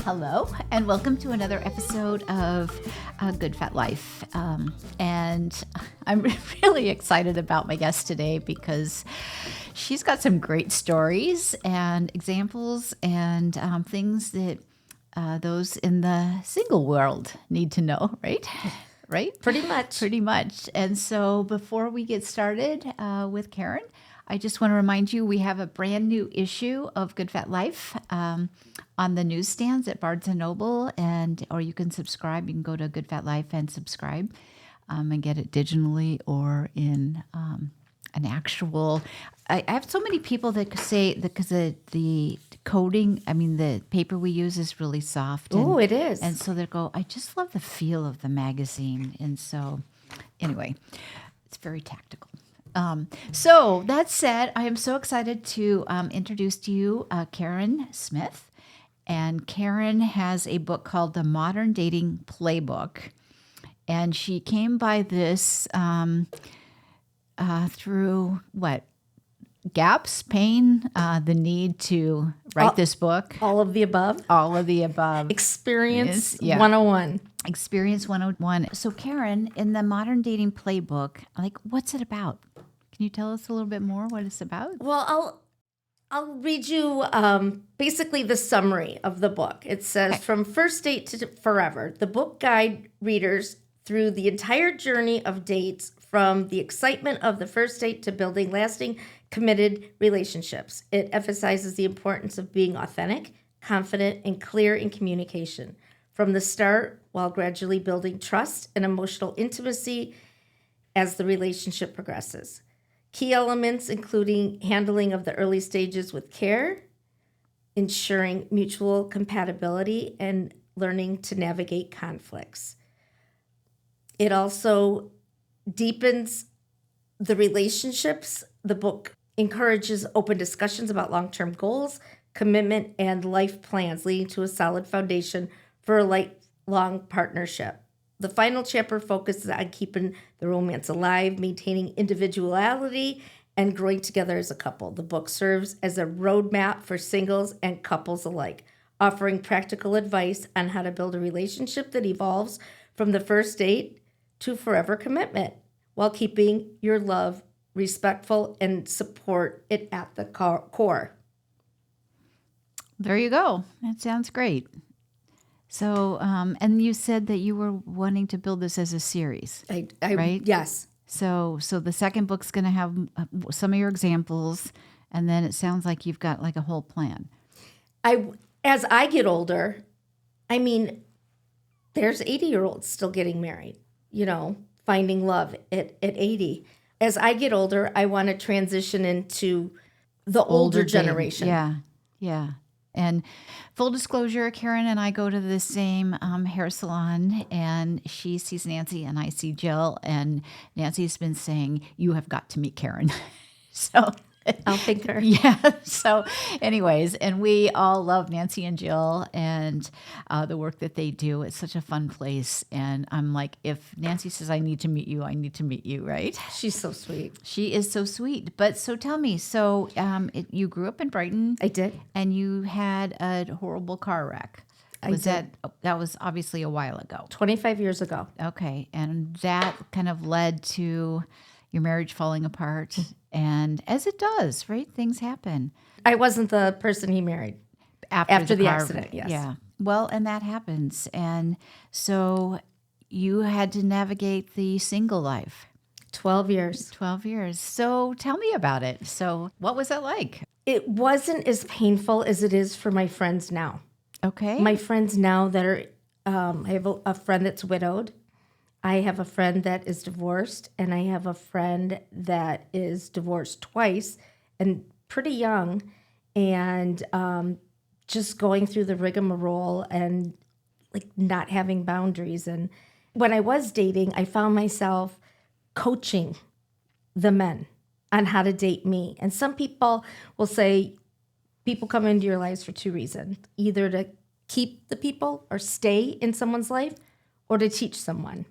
Hello, and welcome to another episode of Good Fat Life. And I'm really excited about my guest today because she's got some great stories and examples and things that those in the single world need to know, right? Right? Pretty much. Pretty much. And so before we get started with Karen, I just want to remind you we have a brand new issue of Good Fat Life on the newsstands at Barnes & Noble, or you can subscribe. You can go to Good Fat Life and subscribe and get it digitally or in an actual. I have so many people that say that because the coating, the paper we use is really soft. Oh, it is. And so they go, I just love the feel of the magazine. And so anyway, it's very tactical. So that said, I am so excited to introduce to you Karen Smith. And Karen has a book called The Modern Dating Playbook. And she came by this through what? Gaps, pain, the need to write this book. All of the above. All of the above. Experience 101. Experience 101. So Karen, in the Modern Dating Playbook, what's it about? Can you tell us a little bit more what it's about? Well, I'll read you basically the summary of the book. It says, From first date to forever, the book guide readers through the entire journey of dates, from the excitement of the first date to building lasting, committed relationships. It emphasizes the importance of being authentic, confident, and clear in communication from the start, while gradually building trust and emotional intimacy as the relationship progresses. Key elements including handling of the early stages with care, ensuring mutual compatibility, and learning to navigate conflicts. It also deepens the relationships. The book encourages open discussions about long-term goals, commitment, and life plans, leading to a solid foundation for a lifelong partnership. The final chapter focuses on keeping the romance alive, maintaining individuality, and growing together as a couple. The book serves as a roadmap for singles and couples alike, offering practical advice on how to build a relationship that evolves from the first date to forever commitment, while keeping your love respectful and support it at the core. There you go. That sounds great. So, and you said that you were wanting to build this as a series, right? Yes. So the second book's going to have some of your examples, and then it sounds like you've got like a whole plan. As I get older, there's 80-year-olds still getting married, finding love at 80. As I get older, I want to transition into the older generation. Yeah. And full disclosure, Karen and I go to the same hair salon, and she sees Nancy and I see Jill, and Nancy's been saying, you have got to meet Karen. So I'll think her. Yeah. So anyways, and we all love Nancy and Jill and the work that they do. It's such a fun place. And I'm like, if Nancy says, I need to meet you, I need to meet you, right? She's so sweet. She is so sweet. But so tell me, you grew up in Brighton. I did. And you had a horrible car wreck. That was obviously a while ago. 25 years ago. Okay. And that kind of led to your marriage falling apart. And as it does, right? Things happen. I wasn't the person he married. After the accident, yes. Yeah. Well, and that happens. And so you had to navigate the single life. 12 years. 12 years. So tell me about it. So what was that like? It wasn't as painful as it is for my friends now. Okay. My friends now that are, I have a friend that's widowed. I have a friend that is divorced, and I have a friend that is divorced twice and pretty young, and just going through the rigmarole and not having boundaries. And when I was dating, I found myself coaching the men on how to date me. And some people will say people come into your lives for two reasons, either to keep the people or stay in someone's life or to teach someone.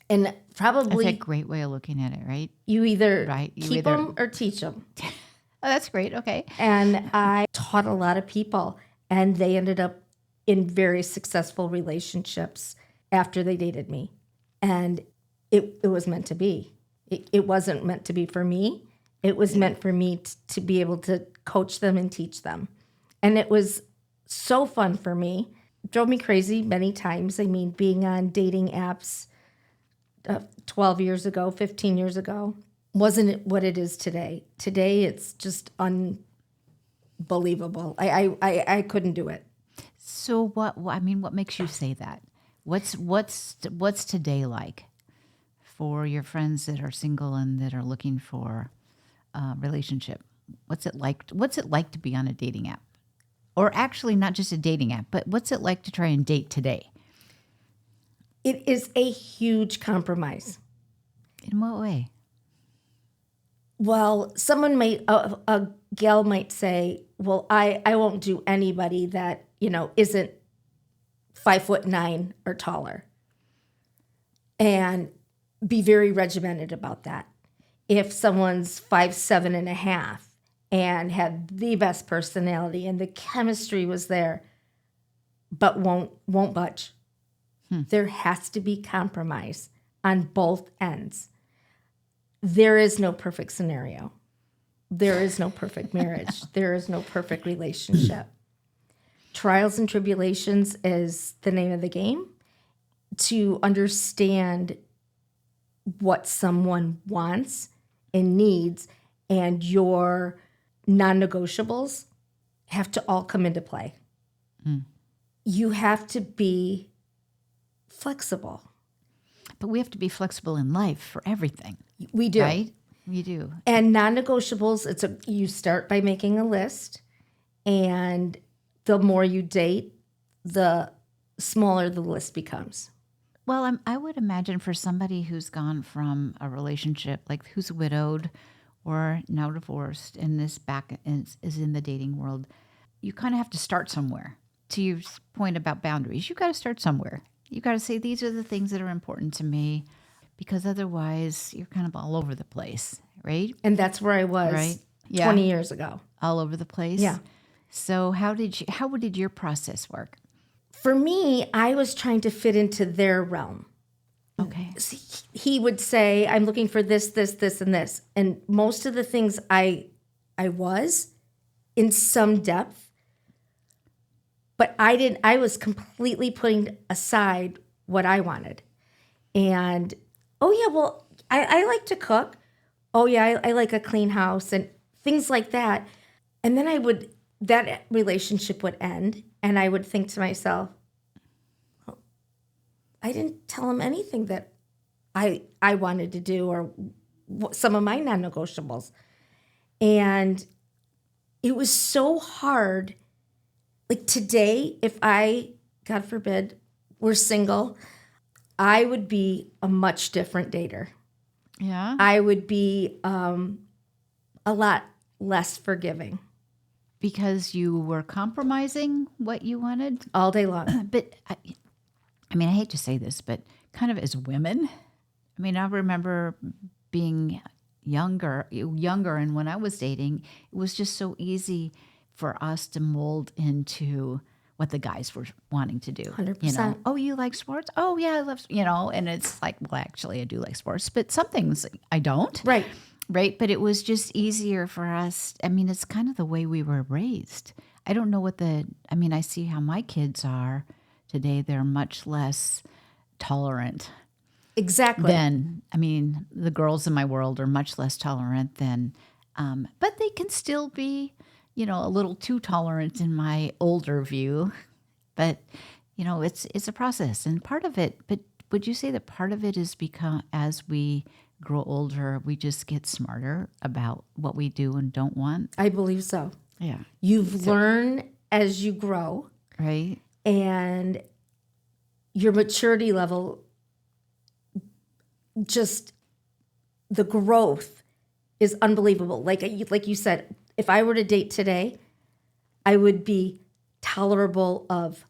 And probably that's a great way of looking at it, right? You either keep them or teach them. Oh, that's great. Okay. And I taught a lot of people, and they ended up in very successful relationships after they dated me. And it was meant to be. It wasn't meant to be for me. It was meant for me to be able to coach them and teach them. And it was so fun for me. It drove me crazy many times. I mean, being on dating apps 12 years ago, 15 years ago, wasn't what it is today. Today, it's just unbelievable. I couldn't do it. So what makes you say that? What's today like for your friends that are single and that are looking for a relationship? What's it like to be on a dating app? Or actually not just a dating app, but what's it like to try and date today? It is a huge compromise. In what way? Well, a gal might say, well, I won't do anybody that, isn't 5'9" or taller, and be very regimented about that. If someone's 5'7.5" and had the best personality and the chemistry was there, but won't budge. There has to be compromise on both ends. There is no perfect scenario. There is no perfect marriage. There is no perfect relationship. Trials and tribulations is the name of the game. To understand what someone wants and needs and your non-negotiables have to all come into play. You have to be flexible. But we have to be flexible in life for everything. We do. Right? We do. And non-negotiables, you start by making a list, and the more you date, the smaller the list becomes. Well, I would imagine for somebody who's gone from a relationship, like who's widowed or now divorced, and is in the dating world, you kind of have to start somewhere. To your point about boundaries, you got to start somewhere. You got to say, these are the things that are important to me, because otherwise you're kind of all over the place, right? And that's where I was Right. Yeah. 20 years ago. All over the place. Yeah. So how did your process work? For me, I was trying to fit into their realm. Okay. He would say, I'm looking for this, this, this, and this. And most of the things I was in some depth, but I was completely putting aside what I wanted. And, oh yeah, well, I like to cook. Oh yeah, I like a clean house and things like that. And then that relationship would end, and I would think to myself, oh, I didn't tell him anything that I wanted to do, or some of my non-negotiables. And it was so hard. Like today, if God forbid, were single, I would be a much different dater. Yeah. I would be a lot less forgiving. Because you were compromising what you wanted? All day long. But I hate to say this, but kind of as women, I remember being younger, and when I was dating, it was just so easy for us to mold into what the guys were wanting to do. 100%. Oh, you like sports? Oh, yeah, I love, and it's like, well, actually, I do like sports, but some things I don't. Right. Right. But it was just easier for us. It's kind of the way we were raised. I don't know I see how my kids are today. They're much less tolerant. Exactly. The girls in my world are much less tolerant than, but they can still be, a little too tolerant in my older view. But, it's a process. And part of it, but would you say that part of it is because as we grow older, we just get smarter about what we do and don't want? I believe so. Yeah. You've learned as you grow. Right. And your maturity level, just the growth is unbelievable. Like you said, if I were to date today, I would be tolerable of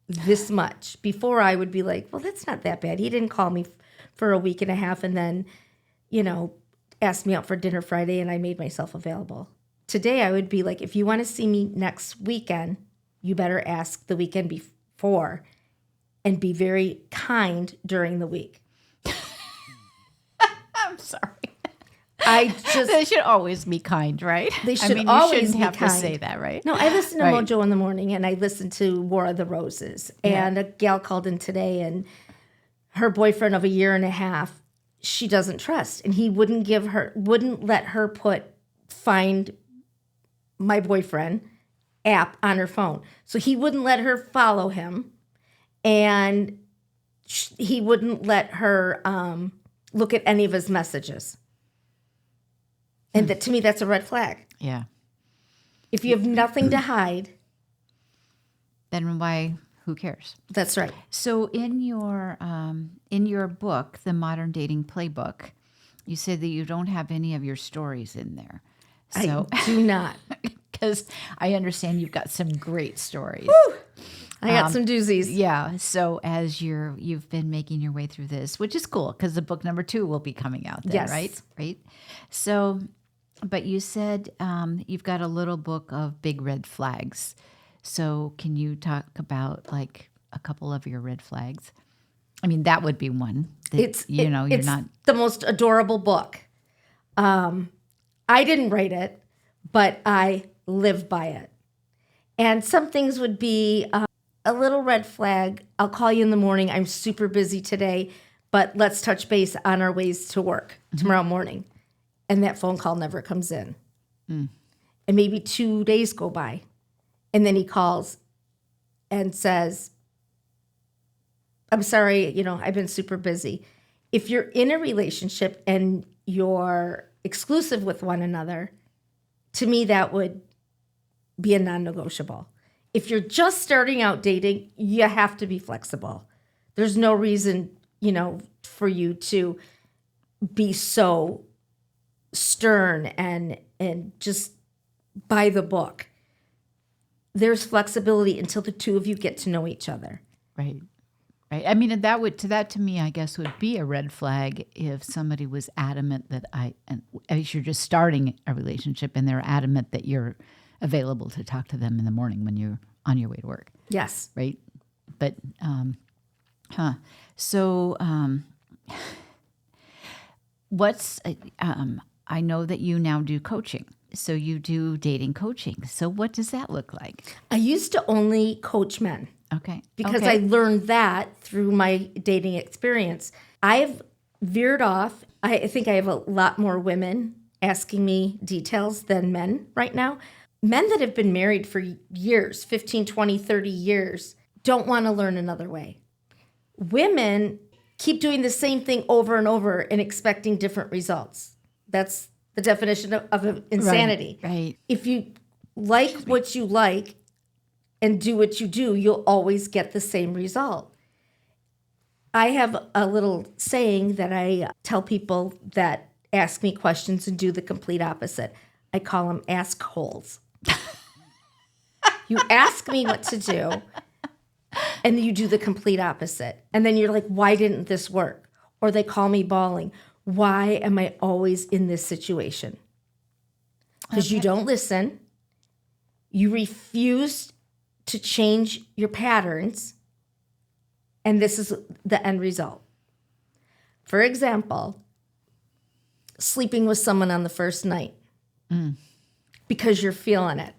this much. Before I would be like, well, that's not that bad. He didn't call me for a week and a half and then, asked me out for dinner Friday and I made myself available. Today I would be like, if you want to see me next weekend, you better ask the weekend 4, and be very kind during the week. I'm sorry. They should always be kind, right? They should you always shouldn't be have kind. to say that, right? No, I listen to Right. Mojo in the morning, and I listen to War of the Roses. And a gal called in today, and her boyfriend of a year and a half, she doesn't trust, and he wouldn't let her find my boyfriend app on her phone. So he wouldn't let her follow him, and he wouldn't let her look at any of his messages. And to me, that's a red flag. Yeah. If you have nothing to hide, Then why? Who cares? that's right. So in your book, the Modern Dating Playbook, you said that you don't have any of your stories in there. So I do not. because I understand you've got some great stories. I got some doozies. Yeah. So as you've been making your way through this, which is cool because the book number 2 will be coming out then, Yes. right? Right. So, but you said you've got a little book of big red flags. So can you talk about like a couple of your red flags? I mean, that would be one. That, It's you're it's not. the most adorable book. I didn't write it, but I live by it. And some things would be a little red flag. I'll call you in the morning. I'm super busy today, but let's touch base on our ways to work tomorrow morning. And that phone call never comes in. And maybe 2 days go by. And then he calls and says, I'm sorry, I've been super busy. If you're in a relationship and you're exclusive with one another, to me, that would be a non-negotiable. If you're just starting out dating, you have to be flexible. There's no reason, for you to be so stern and just by the book. There's flexibility until the two of you get to know each other. Right. Right. I mean, that to me, I guess, would be a red flag if somebody was adamant that as you're just starting a relationship and they're adamant that you're available to talk to them in the morning when you're on your way to work. Yes. Right. But, So, I know that you now do coaching. So you do dating coaching. So what does that look like? I used to only coach men. Okay. Because okay. I learned that through my dating experience. I've veered off. I think I have a lot more women asking me details than men right now. Men that have been married for years, 15, 20, 30 years, don't want to learn another way. Women keep doing the same thing over and over and expecting different results. That's the definition of insanity. Right. If you like what you like, and do what you do, you'll always get the same result. I have a little saying that I tell people that ask me questions and do the complete opposite. I call them ask holes. You ask me what to do, and you do the complete opposite. And then you're like, why didn't this work? Or they call me bawling. Why am I always in this situation? Because you don't listen. You refuse to change your patterns, and this is the end result. For example, sleeping with someone on the first night because you're feeling it.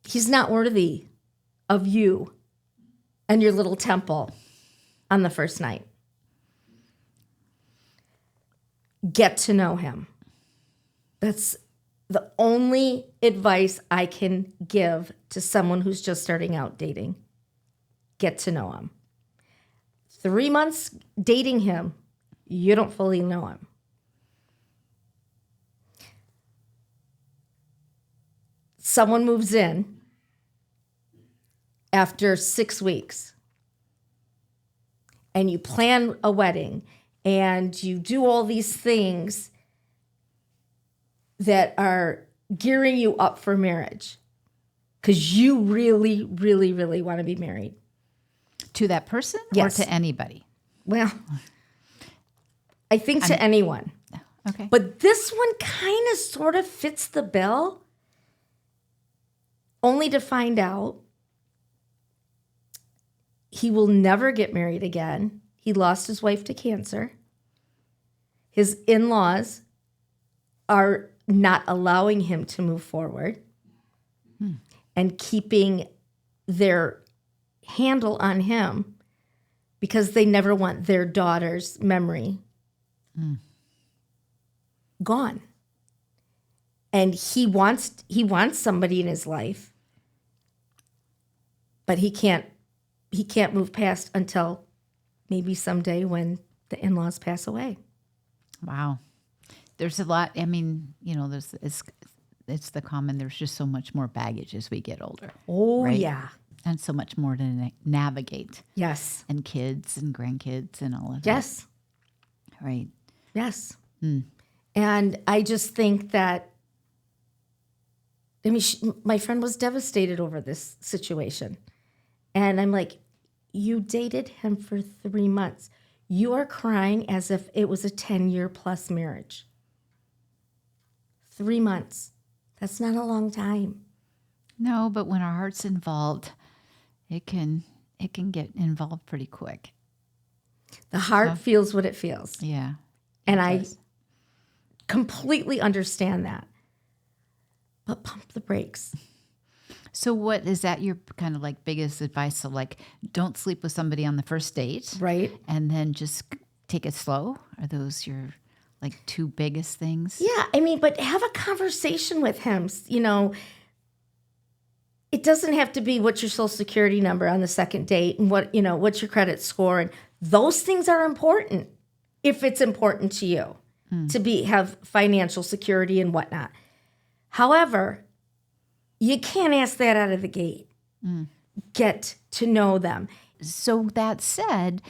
He's not worthy of you and your little temple on the first night. Get to know him. That's the only advice I can give to someone who's just starting out dating. Get to know him. 3 months dating him, you don't fully know him. Someone moves in after 6 weeks, and you plan a wedding, and you do all these things that are gearing you up for marriage because you really, really, really want to be married. To that person Yes. or to anybody? Well, I think to anyone. Okay. But this one kind of sort of fits the bill, only to find out he will never get married again. He lost his wife to cancer. His in-laws are not allowing him to move forward and keeping their handle on him because they never want their daughter's memory gone. And he wants somebody in his life, but he can't move past until maybe someday when the in-laws pass away. Wow. There's a lot. I mean, it's the common. There's just so much more baggage as we get older. Oh, right? yeah. And so much more to navigate. Yes. And kids and grandkids and all of Yes. that. Right. Yes. And I just think that, I mean, my friend was devastated over this situation. And I'm like, you dated him for 3 months. You are crying as if it was a 10-year plus marriage. 3 months. That's not a long time. No, but when our heart's involved, it can get involved pretty quick. The heart feels what it feels. Yeah. And I completely understand that. But pump the brakes. So what is that your kind of like biggest advice? So like, don't sleep with somebody on the first date. Right. And then just take it slow? Are those your like two biggest things? Yeah. I mean, but have a conversation with him. It doesn't have to be what's your social security number on the second date and what's your credit score. And those things are important if it's important to you to have financial security and whatnot. However, you can't ask that out of the gate. Get to know them. So that said,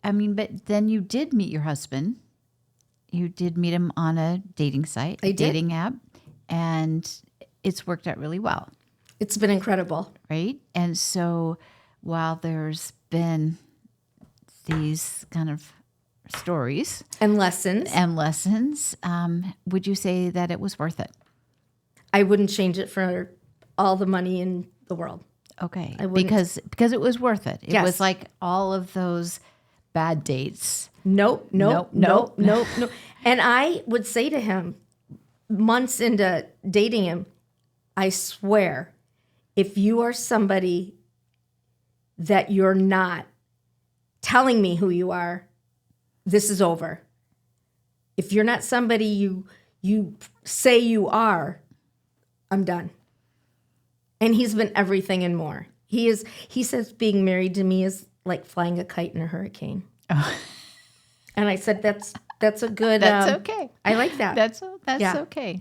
I mean, but then you did meet your husband. You did meet him on a dating site, a dating app, and it's worked out really well. It's been incredible. Right? And so while there's been these kind of stories and lessons, would you say that it was worth it? I wouldn't change it for all the money in the world. Okay. I wouldn't. Because it was worth it. It Yes. was like all of those bad dates. Nope. And I would say to him, months into dating him, I swear, if you are somebody that you're not telling me who you are, this is over. If you're not somebody you say you are, I'm done. And he's been everything and more. He says being married to me is like flying a kite in a hurricane. Oh. And I said, that's a good. That's okay. I like that. That's okay.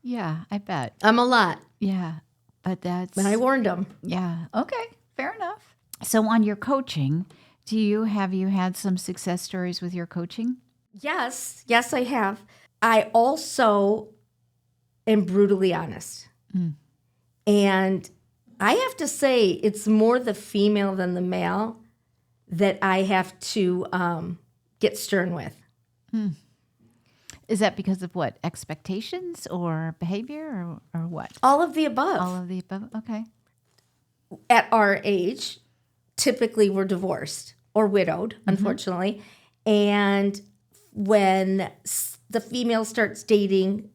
Yeah, I bet. I'm a lot. Yeah, but I warned him. Yeah. Okay. Fair enough. So on your coaching, have you had some success stories with your coaching? Yes, I have. I also am brutally honest. And I have to say it's more the female than the male that I have to get stern with. Is that because of what? Expectations or behavior or what? All of the above. All of the above. Okay. At our age, typically we're divorced or widowed, unfortunately. And when the female starts dating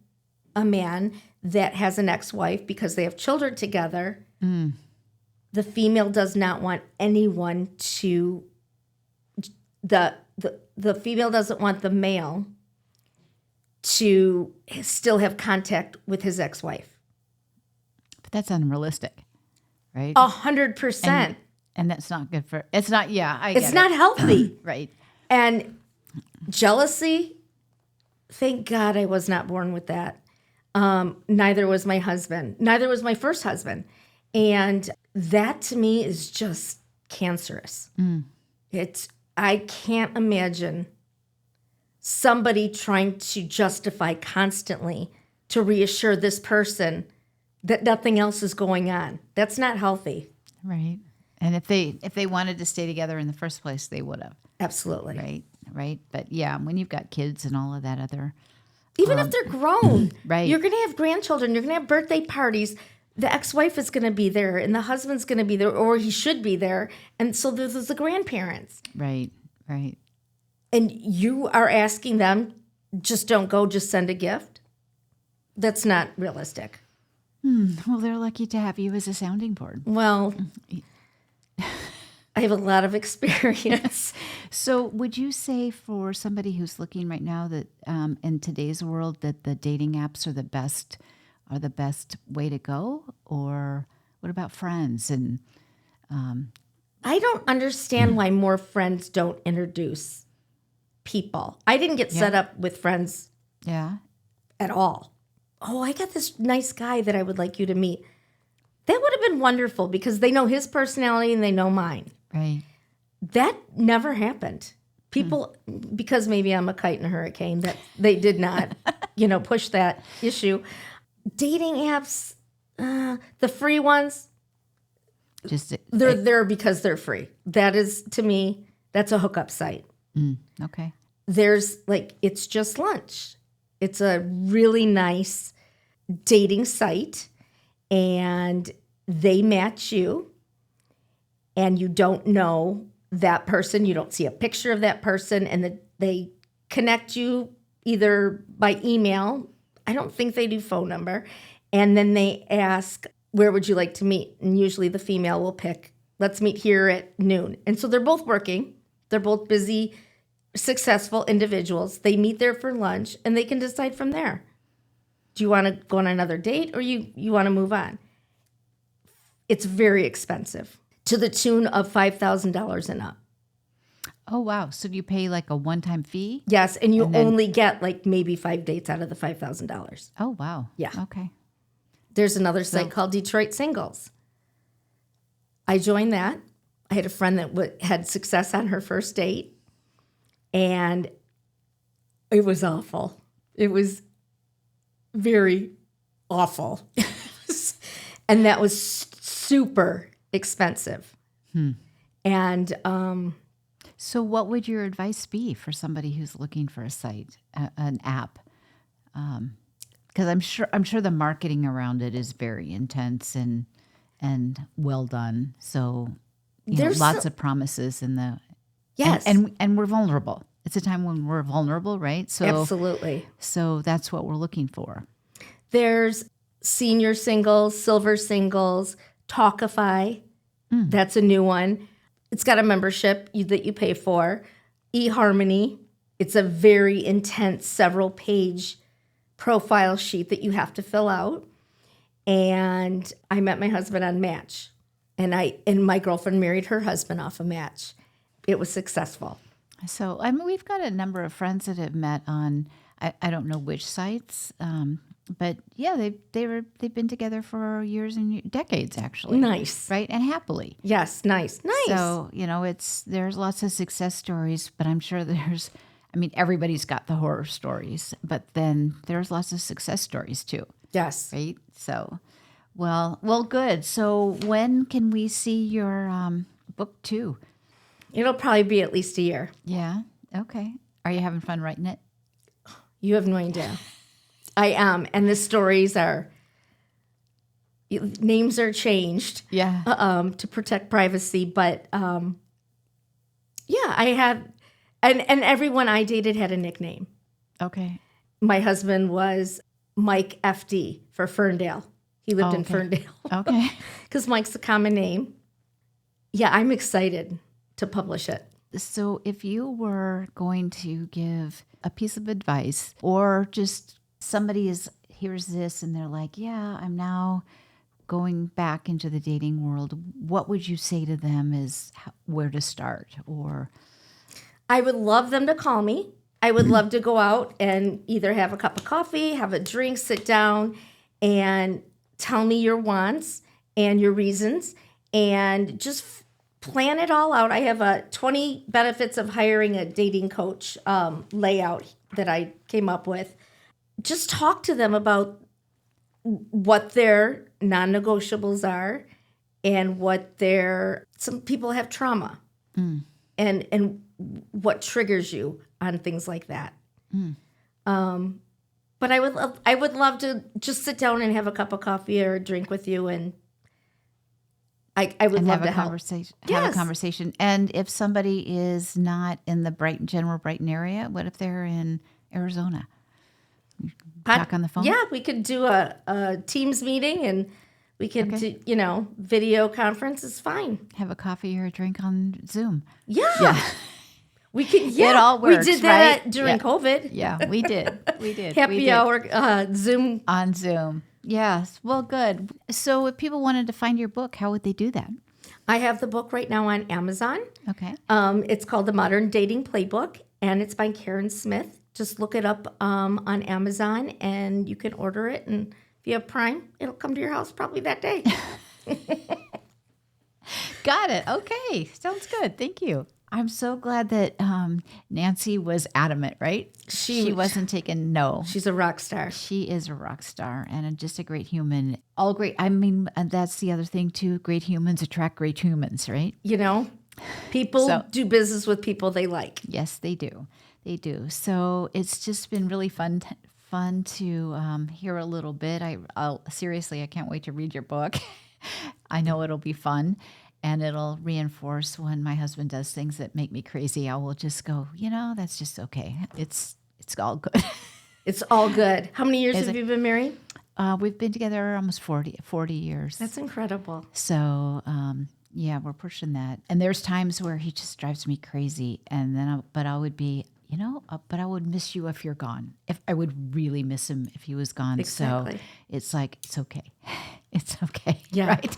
a man that has an ex-wife because they have children together, the female does not want anyone to, the female doesn't want the male to still have contact with his ex-wife. But that's unrealistic, right? 100%. And that's not good for, it's not, it's not healthy. Right. And jealousy, thank God I was not born with that. Neither was my husband. Neither was my first husband. And that to me is just cancerous. I can't imagine somebody trying to justify constantly to reassure this person that nothing else is going on. That's not healthy. Right. And if they wanted to stay together in the first place, they would have. Absolutely. Right. But yeah, when you've got kids and all of that other... Even if they're grown, right. You're going to have grandchildren. You're going to have birthday parties. the ex-wife is going to be there and the husband's going to be there, or he should be there. And so there's the grandparents. Right. And you are asking them, just don't go, just send a gift. That's not realistic. Well, they're lucky to have you as a sounding board. Well, I have a lot of experience. So would you say for somebody who's looking right now that in today's world that the dating apps are the best way to go? Or what about friends? And I don't understand why more friends don't introduce people. I didn't get set up with friends at all. Oh, I got this nice guy that I would like you to meet. That would have been wonderful because they know his personality and they know mine. Right. That never happened. People, because maybe I'm a kite in a hurricane, that they did not, push that issue. Dating apps, the free ones, they're there because they're free. That is, to me, that's a hookup site. Okay. There's it's just lunch. It's a really nice dating site, and they match you, and you don't know that person. You don't see a picture of that person, and they connect you either by email. I don't think they do phone number. And then they ask, where would you like to meet? And usually the female will pick, let's meet here at noon. And so they're both working. They're both busy, successful individuals. They meet there for lunch, and they can decide from there. Do you want to go on another date, or you want to move on? It's very expensive, to the tune of $5,000 and up. Oh, wow. So do you pay like a one-time fee? Yes, and you only get maybe 5 dates out of the $5,000. Oh, wow. Yeah. Okay. There's another site called Detroit Singles. I joined that. I had a friend that had success on her first date, and it was awful. It was very awful. And that was super expensive. And so what would your advice be for somebody who's looking for a site, an app? Because I'm sure the marketing around it is very intense and well done. So there's lots of promises in the and we're vulnerable. It's a time when we're vulnerable, right? So absolutely. So that's what we're looking for. There's senior singles, silver singles, Talkify. That's a new one. It's got a membership that you pay for. eHarmony. It's a very intense several-page profile sheet that you have to fill out. And I met my husband on Match. And my girlfriend married her husband off of Match. It was successful. So we've got a number of friends that have met on I don't know which sites, but yeah, they've been together for years and decades actually. Nice, right? And happily. Yes, nice. So there's lots of success stories, but I'm sure everybody's got the horror stories, but then there's lots of success stories too. Yes, right. So, well, good. So when can we see your book 2? It'll probably be at least a year. Yeah. Okay. Are you having fun writing it? You have no idea. I am. And the stories names are changed. Yeah. To protect privacy. But I have, and everyone I dated had a nickname. Okay. My husband was Mike FD for Ferndale. He lived in Ferndale. Okay. Because Mike's a common name. Yeah, I'm excited to publish it. So if you were going to give a piece of advice, or just somebody hears this and they're like, yeah, I'm now going back into the dating world, what would you say to them is where to start? Or I would love them to call me. I would love to go out and either have a cup of coffee, have a drink, sit down, and tell me your wants and your reasons, and just plan it all out. I have a 20 benefits of hiring a dating coach layout that I came up with. Just talk to them about what their non-negotiables are and some people have trauma and what triggers you on things like that. But I would love to just sit down and have a cup of coffee or a drink with you, and I would love to help. Have a conversation. And if somebody is not in the general Brighton area, what if they're in Arizona? Talk on the phone? Yeah, we could do a Teams meeting, and we could do, video conference is fine. Have a coffee or a drink on Zoom. Yeah. We could, It all works, we did that right? during COVID. Yeah, we did. Happy hour Zoom. On Zoom. Yes. Well, good. So if people wanted to find your book, how would they do that? I have the book right now on Amazon. Okay. It's called The Modern Dating Playbook, and it's by Karen Smith. Just look it up on Amazon, and you can order it. And if you have Prime, it'll come to your house probably that day. Got it. Okay. Sounds good. Thank you. I'm so glad that Nancy was adamant, right? She wasn't taking no. She's a rock star. She is a rock star and just a great human. All great. I mean, that's the other thing too. Great humans attract great humans, right? People do business with people they like. Yes, they do. They do. So it's just been really fun to hear a little bit. Seriously, I can't wait to read your book. I know it'll be fun. And it'll reinforce when my husband does things that make me crazy. I will just go, that's just okay. It's all good. It's all good. How many years have you been married? We've been together almost 40 years. That's incredible. So, we're pushing that. And there's times where he just drives me crazy. And then, I would be, but I would miss you if you're gone. If I would really miss him if he was gone. Exactly. So it's like, it's okay. It's okay. Yeah. Right.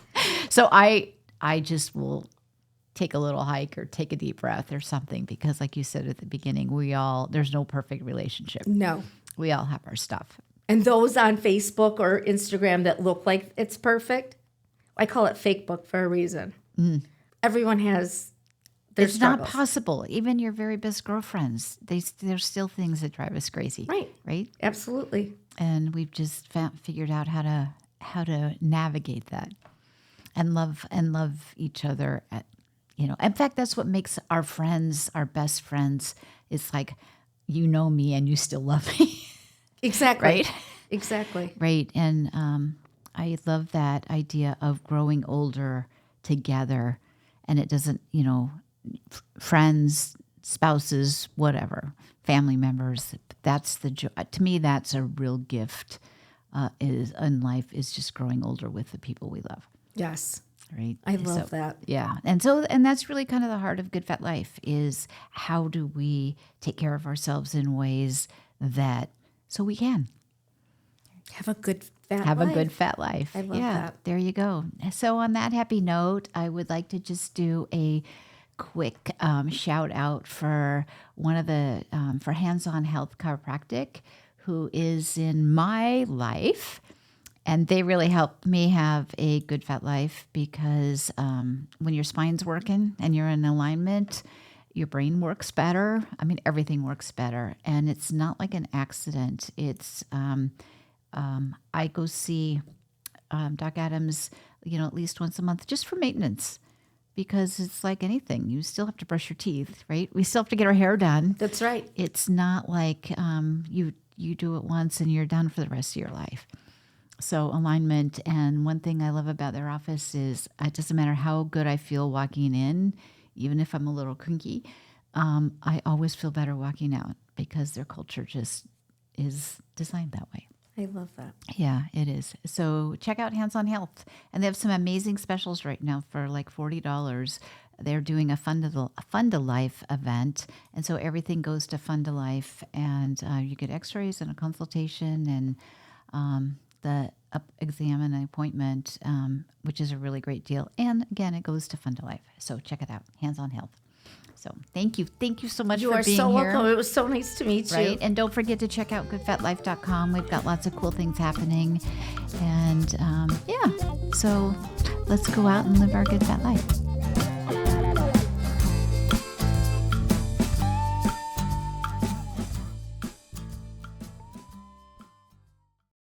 So I just will take a little hike or take a deep breath or something because like you said at the beginning, there's no perfect relationship. No. We all have our stuff. And those on Facebook or Instagram that look like it's perfect, I call it fake book for a reason. Everyone has their struggles. Not possible. Even your very best girlfriends, there's still things that drive us crazy. Right? Absolutely. And we've just figured out how to navigate that. And love each other. In fact, that's what makes our friends, our best friends. It's like, me and you still love me. Exactly. Right? Exactly. Right. And I love that idea of growing older together. And it doesn't, friends, spouses, whatever, family members. That's the joy. To me, that's a real gift. In life is just growing older with the people we love. Yes. Right. I love that. Yeah. And that's really kind of the heart of Good Fat Life is how do we take care of ourselves in ways so we can have a good fat life. I love that. There you go. So on that happy note, I would like to just do a quick shout out for one of the for Hands On Health Chiropractic, who is in my life. And they really helped me have a good fat life because when your spine's working and you're in alignment, your brain works better. I mean, everything works better. And it's not like an accident. It's, I go see Doc Adams, at least once a month just for maintenance because it's like anything. You still have to brush your teeth, right? We still have to get our hair done. That's right. It's not like you do it once and you're done for the rest of your life. So alignment, and one thing I love about their office is it doesn't matter how good I feel walking in, even if I'm a little cranky, I always feel better walking out because their culture just is designed that way. I love that. Yeah, it is. So check out Hands On Health, and they have some amazing specials right now for like $40. They're doing a Fund to Life event, and so everything goes to Fund to Life, and you get X-rays and a consultation and the exam and an appointment, which is a really great deal. And again, it goes to Fund to Life. So check it out, Hands On Health. So thank you so much for being here. You are so welcome. It was so nice to meet you. Right, and don't forget to check out goodfatlife.com. We've got lots of cool things happening, and so let's go out and live our good fat life.